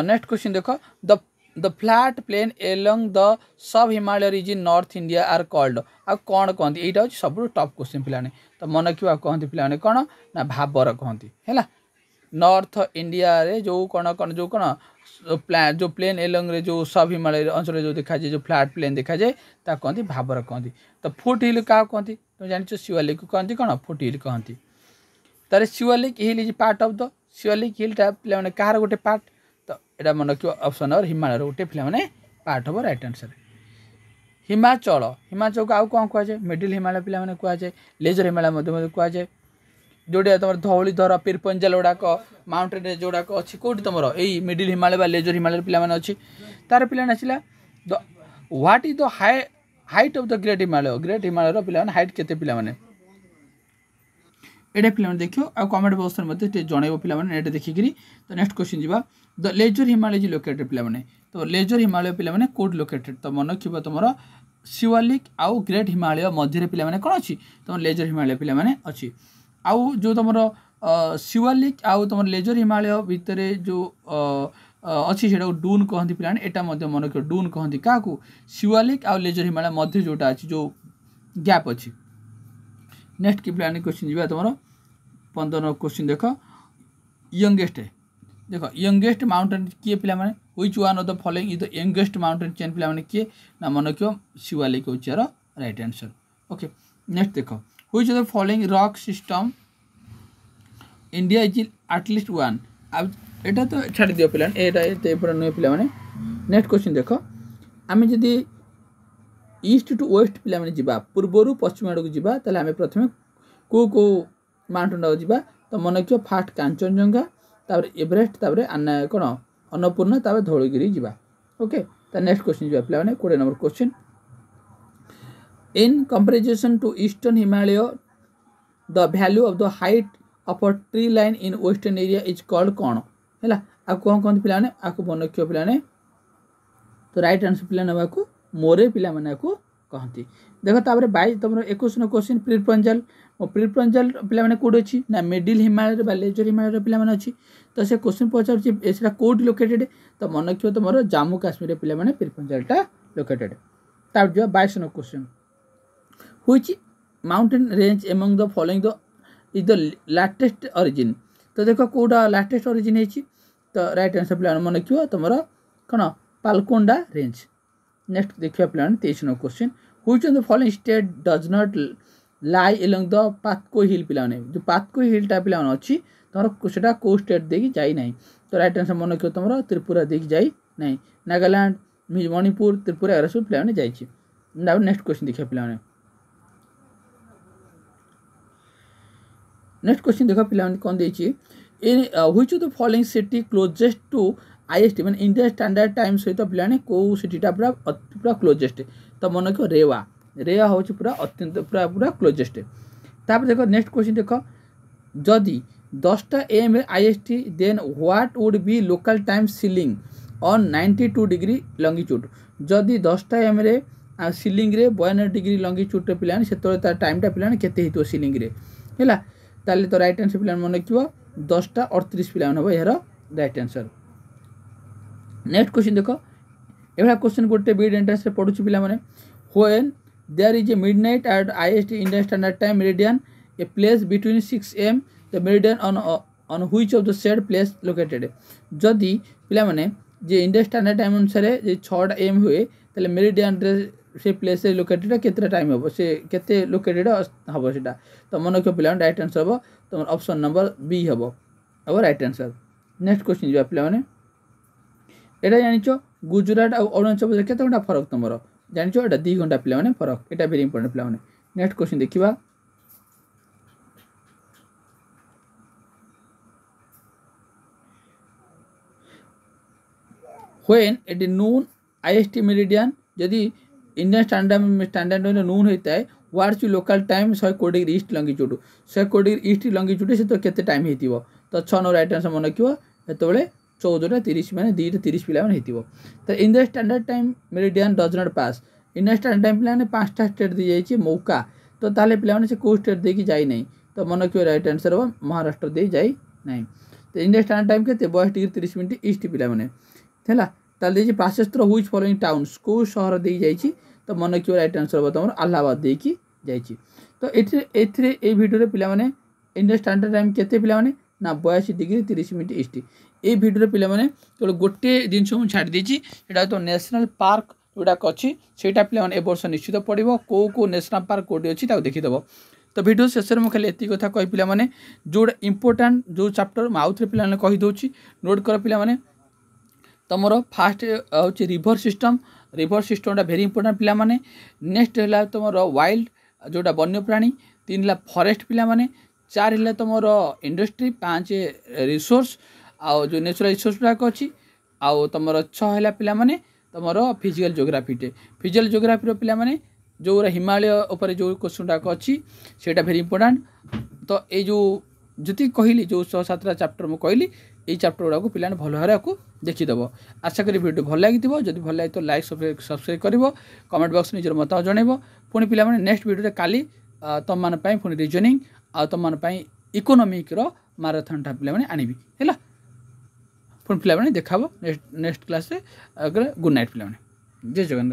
नेक्स्ट क्वेश्चन देखो the flat plain along the sub Himalaya region North India are called आ कौन कहती यहाँ हूँ सब टॉप क्वेश्चन पिलाने तो मन रखा कहती पिलाने कौन ना भाबर कहती है नॉर्थ इंडिया रे जो कौन कौन जो कौन जो प्लेन एलोंग रे जो सब हिमालय अंचल जो देखा जाए जो फ्लैट प्लेन देखा जाए ता कहती भाबर कहती तो फुट हिल क्या कहती तुम जान शिवालिक कहती कौन फुट हिल कहती तार Shivalik hill is part of the Shivalik हिलटा पे कहार गोटे पार्ट तो यहाँ मन रखियो ऑप्शन और हिमालय गोटे पे पार्ट हम राइट आंसर हिमाचल हिमाचल को आउ कौन कहुए मिडिल हिमालय पे कहुए लेजर हिमालय कहुए जोड़ा तुम धौलीधर पीरपंजाल गुड़ाक माउंटेन जोड़ाक अच्छी कौटी तुम यही मिडिल हिमालय लेजर हिमालय पे अच्छी तार पे आसला what is the height of the great Himalaya पे हाइट केते पे एटा पे देखियो आ कमेंट बॉक्स में जनइब पे देखिकी तो नेक्स्ट क्वेश्चन जीवा द लेजर हिमालय लोकेटेड पे तो लेजर हिमालय पे कोड लोकेटेड तो मन रखियो तुम शिवालिक आउ ग्रेट हिमालय मध्य पे कौन अच्छी तुम लेजर हिमालय पे अच्छी आउ जो तुम शिवालिक आउ तुम लेजर हिमालय भितर जो अच्छी से डून कहती पे एटा मन रखियो डून कहती क्या शिवालिक आउ लेजर हिमालय मध्य जोटा अच्छी जो गैप अच्छी नेक्स्ट की प्लानिंग क्वेश्चन जी तुम 15 क्वेश्चन देख यंगेस्ट देख यंगेस्ट माउंटेन किए पे which one of the following is the youngest mountain chain पे किए ना मन रखियो शिवालिक हूँ यार राइट आंसर ओके नेक्स्ट देख which of the following rock system India is at least one अब एटा तो छाड़ दियो पे एटा नुहे पे नेक्स्ट क्वेश्चन देख आम जदि ईस्ट टू वेस्ट पे जावा पूर्वर पश्चिम आड़ को जावा ताले आम प्रथम को माउंटेन आड़ जावा तो मन रखियो फास्ट कांचनजंगा तापर एवरेस्ट तापर आना कौन अन्नपूर्णा तापर धौलगिरी जावा ओके तो नेक्स्ट क्वेश्चन जावा पे 20 number question in comparison to eastern Himalaya the value of the height of a tree line in western area is called कौन है आ कौन कहते पे आपको मन रखियो पे तो राइट आंसर पे को मोरे पिला माने को कहती देखो तापर 22 तुम 21 क्वेश्चन पीरपंजाल पे कौट अच्छी ना मिडिल हिमालय लेजर हिमालय पे अच्छी तो से क्वेश्चन पचार कौट लोकेटेड तो मन रखियो तुम जम्मू काश्मीर पे पीरपंजालटा लोकेटेड तापर जो 22 question which mountain range among the following the is the latest origin तो देखो कौटा लाटेस्ट ओरिजिन है तो राइट आंसर पे मन रखियो तुम कौन पालकोंडा रेंज नेक्स्ट देखिए पे 23 number question which of the following state does not lie along the Patkai hill पे जो पातको हिलटा पे अच्छी तुम से कौ स्टेट देखिए जाई नहीं तो राइट आंसर मन रखियो तुम त्रिपुरा देखिए जाई नहीं नागालैंड मणिपुर त्रिपुरा एरा सब पे जाइए नेक्स्ट क्वेश्चन देखिए पे नेक्स्ट क्वेश्चन देख पे कौन देखिए in which of the following city closest to IST मैंने इंडिया स्टैंडर्ड टाइम सहित पे कौ सिटीटा पूरा क्लोजेस्ट तो मन रखियो रेवा हूँ पूरा अत्यंत पूरा क्लोजेस्ट तापर देखो नेक्स्ट क्वेश्चन देख जदि 10टा AM IST then what would be local time ceiling on 92 degree longitude जदि 10टा AM रे सीलिंग रे 92 डिग्री लंगिट्यूड पे से टाइमटा पे केते सीलिंग रे है ताले तो राइट आंसर पे मन रखियो 10टा 38 पे हम यार राइट आंसर नेक्स्ट क्वेश्चन देख एभा क्वेश्चन गोटे बीड एंट्रेंस रे पढुची पिला माने when there is a midnight at IST Indian standard time meridian a place between 6 AM the meridian on which of the said place located जदि पिला माने जे इंडियन स्टैंडर्ड टाइम अनुसार जे 6टा AM हुए ताले मेरिडियन रे से प्लेस रे लोकेटेड केतरा टाइम हो से केते लोकेटेड हबो सेटा तो मन के पिला राइट आंसर हबो तुम ऑप्शन नंबर बी हबो अब राइट आंसर नेक्स्ट क्वेश्चन जो पिला माने एटा जानिचो गुजरात और अरुणाचल प्रदेश केते घंटा फरक तुम जानिचो एटा 2 घंटा पे फरक एटा वेरी इंपोर्टेंट पे नेक्स्ट क्वेश्चन देखिबा when at noon IST meridian यदि इंडियन स्टैंडर्ड नून होता है what's local time 100 degree east longitude 100 degree east longitude से तो केते टाइम होइतिबो तो 6 नो राइट आंसर मन रखियो एतबेले 14 30 मैंने 2 30 पिला हो तो in the standard time meridian does not pass Indian standard time पिला 5टा स्टेट दी जाइए मौका तो ताले पिला से कौ स्टेट देकी जाई नहीं तो मन रखियो राइट आंसर हम महाराष्ट्र दे जाई नहीं तो इंडियन स्टैंडर्ड टाइम के 22:30 ईस्ट पिला है ताले passes through which following towns को शहर दे जाइए तो मन रखियो राइट आंसर हम तुम अलाहाबाद देकी जाइए तो ये भिडियो पिला इंडियन स्टैंडर्ड टाइम केते पिला ना 82:30 ईस्ट ये भिडियो पिला केवल गोटे जिनस मुझे छाड़ी देती तो नेशनल पार्क जोड़ाक अच्छी से पे वर्ष निश्चित पड़ो कौ नेशनल पार्क कौटी अच्छी देखीदेव तो वीडियो शेष में खाली एति कथा कही पे जोड़ा इंपोर्टाट जो चैप्टर आउ थे पे कहीदे नोट कर पे तुम फास्ट हूँ रिवर सिस्टम भेरी इंपोर्टाट पे नेक्स्ट है तुम वाइल्ड जोटा वन्य प्राणी 3 है फॉरेस्ट पे 4 है तुम इंडस्ट्री 5 रिसोर्स आउ जो नेचुरल रिसोर्स गुड़ाक अच्छी आउ तुम 6 है पे तुम फिजिकल जोग्राफीटे फिजिकल जोग्राफी पे जो हिमालय उपर जो क्वेश्चन गुड़ाक अच्छी से भेरी इंपोर्टाट तो ये जो जी कहली जो 6-7टा चैप्टर मुझे कहली ये चैप्टर गुड़ाक पे भल भाव को देखीदेव आशा करी वीडियो भल लगी जब भल लगे तो लाइक सब्सक्राइब कर कमेंट बॉक्स निजर मत जनइब पुणी पे नेक्स्ट वीडियो काली तुम मान पुणी रिजनिंग आ तुम मान इकोनॉमिक माराथन पे आनबी है पुणी पे देखा नेक्स्ट क्लास गुड नाइट पे जय जगन्नाथ।